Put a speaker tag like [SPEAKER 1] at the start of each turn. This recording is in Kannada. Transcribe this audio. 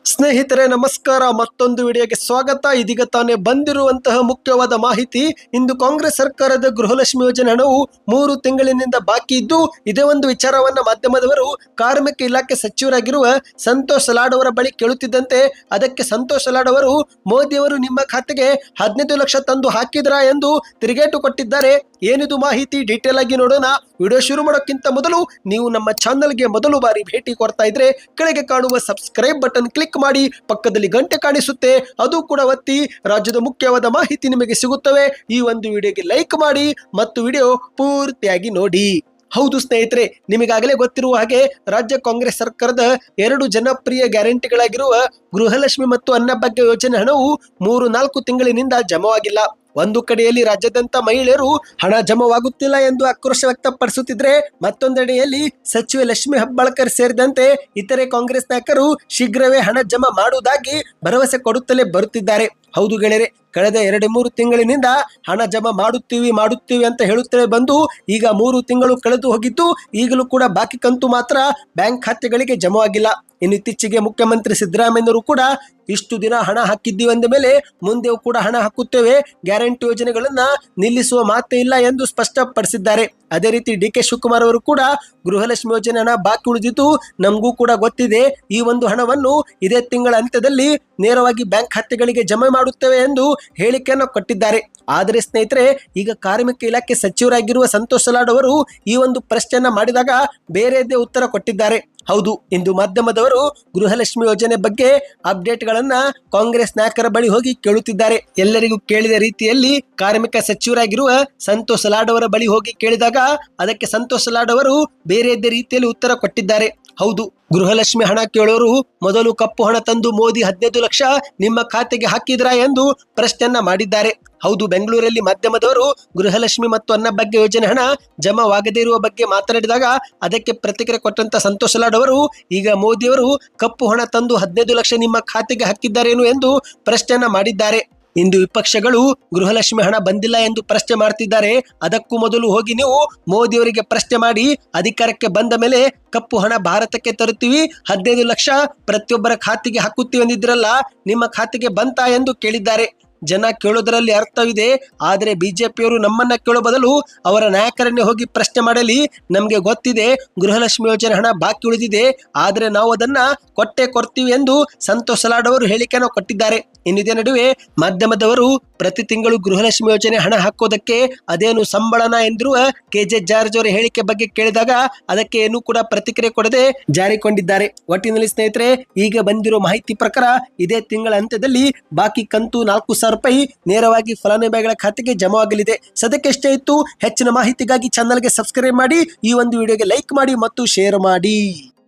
[SPEAKER 1] ಸ್ನೇಹಿತರೆ ನಮಸ್ಕಾರ. ಮತ್ತೊಂದು ವಿಡಿಯೋಗೆ ಸ್ವಾಗತ. ಇದೀಗ ತಾನೇ ಬಂದಿರುವಂತಹ ಮುಖ್ಯವಾದ ಮಾಹಿತಿ. ಇಂದು ಕಾಂಗ್ರೆಸ್ ಸರ್ಕಾರದ ಗೃಹಲಕ್ಷ್ಮಿ ಯೋಜನೆ ಹಣವು 3 ತಿಂಗಳಿನಿಂದ ಬಾಕಿ ಇದ್ದು, ಇದೇ ಒಂದು ವಿಚಾರವನ್ನ ಮಾಧ್ಯಮದವರು ಕಾರ್ಮಿಕ ಇಲಾಖೆ ಸಚಿವರಾಗಿರುವ ಸಂತೋಷ್ ಲಾಡ್ ಅವರ ಬಳಿ ಕೇಳುತ್ತಿದ್ದಂತೆ, ಅದಕ್ಕೆ ಸಂತೋಷ್ ಲಾಡ್ ಅವರು ಮೋದಿಯವರು ನಿಮ್ಮ ಖಾತೆಗೆ 15 ಲಕ್ಷ ತಂದು ಹಾಕಿದ್ರಾ ಎಂದು ತಿರುಗೇಟು ಕೊಟ್ಟಿದ್ದಾರೆ. ಏನಿದು ಮಾಹಿತಿ ಡೀಟೇಲ್ ಆಗಿ ನೋಡೋಣ. ವಿಡಿಯೋ ಶುರು ಮಾಡೋಕ್ಕಿಂತ ಮೊದಲು ನೀವು ನಮ್ಮ ಚಾನಲ್ಗೆ ಮೊದಲು ಬಾರಿ ಭೇಟಿ ಕೊಡ್ತಾ ಇದ್ರೆ ಕೆಳಗೆ ಕಾಣುವ ಸಬ್ಸ್ಕ್ರೈಬ್ ಬಟನ್ ಕ್ಲಿಕ್ ಮಾಡಿ, ಪಕ್ಕದಲ್ಲಿ ಗಂಟೆ ಕಾಣಿಸುತ್ತೆ ಅದು ಕೂಡ ಒತ್ತಿ. ರಾಜ್ಯದ ಮುಖ್ಯವಾದ ಮಾಹಿತಿ ನಿಮಗೆ ಸಿಗುತ್ತವೆ. ಈ ಒಂದು ವಿಡಿಯೋಗೆ ಲೈಕ್ ಮಾಡಿ ಮತ್ತು ವಿಡಿಯೋ ಪೂರ್ತಿಯಾಗಿ ನೋಡಿ. ಹೌದು ಸ್ನೇಹಿತರೆ, ನಿಮಗಾಗಲೇ ಗೊತ್ತಿರುವ ಹಾಗೆ ರಾಜ್ಯ ಕಾಂಗ್ರೆಸ್ ಸರ್ಕಾರದ 2 ಜನಪ್ರಿಯ ಗ್ಯಾರಂಟಿಗಳಾಗಿರುವ ಗೃಹಲಕ್ಷ್ಮಿ ಮತ್ತು ಅನ್ನಭಾಗ್ಯ ಯೋಜನೆ ಹಣವು 3-4 ತಿಂಗಳಿನಿಂದ ಜಮವಾಗಿಲ್ಲ. ಒಂದು ಕಡೆಯಲ್ಲಿ ರಾಜ್ಯಾದ್ಯಂತ ಮಹಿಳೆಯರು ಹಣ ಜಮವಾಗುತ್ತಿಲ್ಲ ಎಂದು ಆಕ್ರೋಶ ವ್ಯಕ್ತಪಡಿಸುತ್ತಿದ್ರೆ, ಮತ್ತೊಂದೆಡೆಯಲ್ಲಿ ಸಚಿವೆ ಲಕ್ಷ್ಮಿ ಹೆಬ್ಬಾಳ್ಕರ್ ಸೇರಿದಂತೆ ಇತರೆ ಕಾಂಗ್ರೆಸ್ ನಾಯಕರು ಶೀಘ್ರವೇ ಹಣ ಜಮಾ ಮಾಡುವುದಾಗಿ ಭರವಸೆ ಕೊಡುತ್ತಲೇ ಬರುತ್ತಿದ್ದಾರೆ. ಹೌದು ಗೆಳೆಯರೆ, ಕಳೆದ 2-3 ತಿಂಗಳಿನಿಂದ ಹಣ ಜಮಾ ಮಾಡುತ್ತೀವಿ ಅಂತ ಹೇಳುತ್ತಲೇ ಬಂದು ಈಗ 3 ತಿಂಗಳು ಕಳೆದು ಹೋಗಿದ್ದು, ಈಗಲೂ ಕೂಡ ಬಾಕಿ ಕಂತು ಮಾತ್ರ ಬ್ಯಾಂಕ್ ಖಾತೆಗಳಿಗೆ ಜಮವಾಗಿಲ್ಲ. ಇನ್ನು ಇತ್ತೀಚೆಗೆ ಮುಖ್ಯಮಂತ್ರಿ ಸಿದ್ದರಾಮಯ್ಯನವರು ಕೂಡ ಇಷ್ಟು ದಿನ ಹಣ ಹಾಕಿದ್ದೀವಿ ಅಂದ ಮೇಲೆ ಮುಂದೆಯೂ ಕೂಡ ಹಣ ಹಾಕುತ್ತೇವೆ, ಗ್ಯಾರಂಟಿ ಯೋಜನೆಗಳನ್ನ ನಿಲ್ಲಿಸುವ ಮಾತೇ ಇಲ್ಲ ಎಂದು ಸ್ಪಷ್ಟಪಡಿಸಿದ್ದಾರೆ. ಅದೇ ರೀತಿ ಡಿ.ಕೆ. ಶಿವಕುಮಾರ್ ಅವರು ಕೂಡ ಗೃಹಲಕ್ಷ್ಮಿ ಯೋಜನೆ ಹಣ ಬಾಕಿ ಉಳಿದಿದ್ದು ನಮಗೂ ಕೂಡ ಗೊತ್ತಿದೆ, ಈ ಒಂದು ಹಣವನ್ನು ಇದೇ ತಿಂಗಳ ಅಂತ್ಯದಲ್ಲಿ ನೇರವಾಗಿ ಬ್ಯಾಂಕ್ ಖಾತೆಗಳಿಗೆ ಜಮಾ ಮಾಡುತ್ತೇವೆ ಎಂದು ಹೇಳಿಕೆಯನ್ನು ಕೊಟ್ಟಿದ್ದಾರೆ. ಆದರೆ ಸ್ನೇಹಿತರೆ, ಈಗ ಕಾರ್ಮಿಕ ಇಲಾಖೆ ಸಚಿವರಾಗಿರುವ ಸಂತೋಷ್ ಲಾಡ್ ಅವರು ಈ ಒಂದು ಪ್ರಶ್ನೆಯನ್ನ ಮಾಡಿದಾಗ ಬೇರೆಯದೇ ಉತ್ತರ ಕೊಟ್ಟಿದ್ದಾರೆ. ಹೌದು, ಇಂದು ಮಾಧ್ಯಮದವರು ಗೃಹಲಕ್ಷ್ಮಿ ಯೋಜನೆ ಬಗ್ಗೆ ಅಪ್ಡೇಟ್ ಗಳನ್ನ ಕಾಂಗ್ರೆಸ್ ನಾಯಕರ ಬಳಿ ಹೋಗಿ ಕೇಳುತ್ತಿದ್ದಾರೆ. ಎಲ್ಲರಿಗೂ ಕೇಳಿದ ರೀತಿಯಲ್ಲಿ ಕಾರ್ಮಿಕ ಸಚಿವರಾಗಿರುವ ಸಂತೋಷ್ ಲಾಡ್ ಅವರ ಬಳಿ ಹೋಗಿ ಕೇಳಿದಾಗ ಅದಕ್ಕೆ ಸಂತೋಷ್ ಲಾಡ್ ಅವರು ಬೇರೆಯದೇ ರೀತಿಯಲ್ಲಿ ಉತ್ತರ ಕೊಟ್ಟಿದ್ದಾರೆ. ಹೌದು, ಗೃಹಲಕ್ಷ್ಮಿ ಹಣ ಕೇಳೋರು ಮೊದಲು ಕಪ್ಪು ಹಣ ತಂದು ಮೋದಿ 15 ಲಕ್ಷ ನಿಮ್ಮ ಖಾತೆಗೆ ಹಾಕಿದ್ರಾ ಎಂದು ಪ್ರಶ್ನೆಯನ್ನ ಮಾಡಿದ್ದಾರೆ. ಹೌದು, ಬೆಂಗಳೂರಲ್ಲಿ ಮಾಧ್ಯಮದವರು ಗೃಹಲಕ್ಷ್ಮಿ ಮತ್ತು ಅನ್ನಭಾಗ್ಯ ಯೋಜನೆ ಹಣ ಜಮಾವಾಗದೇ ಇರುವ ಬಗ್ಗೆ ಮಾತನಾಡಿದಾಗ ಅದಕ್ಕೆ ಪ್ರತಿಕ್ರಿಯೆ ಕೊಟ್ಟಂತ ಸಂತೋಷ್ ಲಾಡ್ ಅವರು ಈಗ ಮೋದಿಯವರು ಕಪ್ಪು ಹಣ ತಂದು 15 ಲಕ್ಷ ನಿಮ್ಮ ಖಾತೆಗೆ ಹಾಕಿದ್ದಾರೇನು ಎಂದು ಪ್ರಶ್ನೆಯನ್ನ ಮಾಡಿದ್ದಾರೆ. ಇಂದು ವಿಪಕ್ಷಗಳು ಗೃಹಲಕ್ಷ್ಮಿ ಹಣ ಬಂದಿಲ್ಲ ಎಂದು ಪ್ರಶ್ನೆ ಮಾಡ್ತಿದ್ದಾರೆ. ಅದಕ್ಕೂ ಮೊದಲು ಹೋಗಿ ನೀವು ಮೋದಿಯವರಿಗೆ ಪ್ರಶ್ನೆ ಮಾಡಿ, ಅಧಿಕಾರಕ್ಕೆ ಬಂದ ಮೇಲೆ ಕಪ್ಪು ಹಣ ಭಾರತಕ್ಕೆ ತರುತ್ತೀವಿ, 15 ಲಕ್ಷ ಪ್ರತಿಯೊಬ್ಬರ ಖಾತೆಗೆ ಹಾಕುತ್ತೀವಿ ಎಂದಿದ್ರಲ್ಲ, ನಿಮ್ಮ ಖಾತೆಗೆ ಬಂತಾ ಎಂದು ಕೇಳಿದ್ದಾರೆ. ಜನ ಕೇಳೋದರಲ್ಲಿ ಅರ್ಥವಿದೆ, ಆದರೆ ಬಿಜೆಪಿಯವರು ನಮ್ಮನ್ನ ಕೇಳೋ ಬದಲು ಅವರ ನಾಯಕರನ್ನೇ ಹೋಗಿ ಪ್ರಶ್ನೆ ಮಾಡಲಿ. ನಮಗೆ ಗೊತ್ತಿದೆ ಗೃಹಲಕ್ಷ್ಮಿ ಯೋಜನೆ ಹಣ ಬಾಕಿ ಉಳಿದಿದೆ, ಆದರೆ ನಾವು ಅದನ್ನ ಕೊಡ್ತೀವಿ ಎಂದು ಸಂತೋಷ್ ಲಾಡ್ ಅವರು ಹೇಳಿಕೆಯನ್ನು ಕೊಟ್ಟಿದ್ದಾರೆ. ಇನ್ನಿದೇ ನಡುವೆ ಮಾಧ್ಯಮದವರು ಪ್ರತಿ ತಿಂಗಳು ಗೃಹಲಕ್ಷ್ಮಿ ಯೋಜನೆ ಹಣ ಹಾಕೋದಕ್ಕೆ ಅದೇನು ಸಂಬಳನ ಎಂದಿರುವ ಕೆ.ಜೆ. ಜಾರ್ಜ್ ಅವರ ಹೇಳಿಕೆ ಬಗ್ಗೆ ಕೇಳಿದಾಗ ಅದಕ್ಕೆ ಏನೂ ಕೂಡ ಪ್ರತಿಕ್ರಿಯೆ ಕೊಡದೆ ಜಾರಿಕೊಂಡಿದ್ದಾರೆ. ಒಟ್ಟಿನಲ್ಲಿ ಸ್ನೇಹಿತರೆ, ಈಗ ಬಂದಿರೋ ಮಾಹಿತಿ ಪ್ರಕಾರ ಇದೇ ತಿಂಗಳ ಅಂತ್ಯದಲ್ಲಿ ಬಾಕಿ ಕಂತು 4,000 ರೂಪಾಯಿ ನೇರವಾಗಿ ಫಲಾನುಭವಿಗಳ ಖಾತೆಗೆ ಜಮಾವಾಗಲಿದೆ. ಸದ್ಯಕ್ಕೆ ಎಷ್ಟೇ ಇತ್ತು. ಹೆಚ್ಚಿನ ಮಾಹಿತಿಗಾಗಿ ಚಾನಲ್ಗೆ ಸಬ್ಸ್ಕ್ರೈಬ್ ಮಾಡಿ, ಈ ಒಂದು ವಿಡಿಯೋಗೆ ಲೈಕ್ ಮಾಡಿ ಮತ್ತು ಶೇರ್ ಮಾಡಿ.